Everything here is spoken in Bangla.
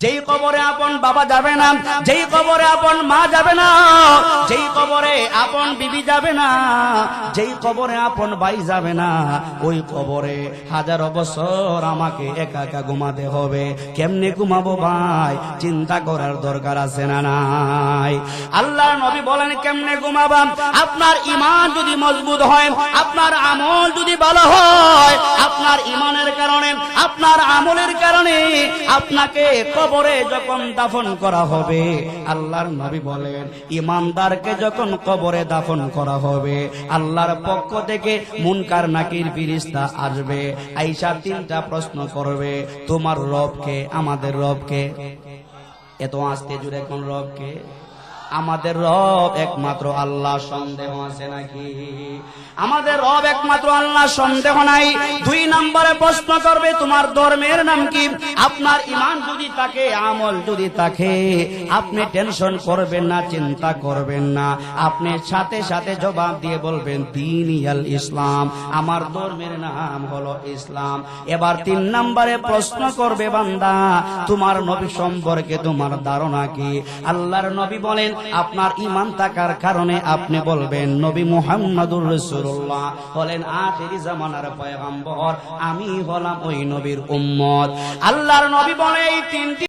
যেই কবরে আপন বাবা যাবে না, যেই কবরে আপন মা যাবে না, যেই কবরে আপন বিবি যাবে না, যেই কবরে আপন ভাই যাবে না, ওই কবরে হাজারো বছর আমাকে একা একা ঘুমাতে হবে। কেমনে ঘুমাবো ভাই, চিন্তা করার দরকার আছে না নাই? আল্লাহর নবী বলেন কেমনে ঘুমাবা? আপনার ঈমান যদি মজবুত হয়, আপনার আমল যদি ভালো হয়, আপনার ঈমানের কারণে, আপনার আমলের কারণে আপনাকে কবরে যখন দাফন করা হবে, আল্লাহর নবী বলেন ঈমানদারকে যখন কবরে দাফন করা হবে, আল্লাহর পক্ষ থেকে মুনকার নাকির ফেরেশতা আসবে, আয়েশা তিনটা প্রশ্ন করবে, তোমার রবকে? আমাদের রবকে? এত আস্তে জুড়ে কোন রবকে? আমাদের রব একমাত্র আল্লাহ, সন্দেহ আছে নাকি? আমাদের রব একমাত্র আল্লাহ, সন্দেহ নাই। দুই নম্বরে প্রশ্ন করবে তোমার ধর্মের নাম কি? আপনার ঈমান যদি থাকে, আমল যদি থাকে, আপনি টেনশন করবেন না, চিন্তা করবেন না, আপনি সাথে সাথে জবাব দিয়ে বলবেন দীনিয়াল ইসলাম, আমার ধর্মের নাম হলো ইসলাম। এবার তিন নম্বরে প্রশ্ন করবে বান্দা তোমার নবী সম্পর্কে তোমার ধারণা কি? আল্লাহর নবী বলেন আপনার ঈমান থাকার কারণে আপনি বলবেন নবী মুহাম্মদুর রাসূলুল্লাহ হলেন আখিরি জামানার পয়গম্বর, আমি হলাম ওই নবীর উম্মত। আল্লাহর নবী বলে এই তিনটি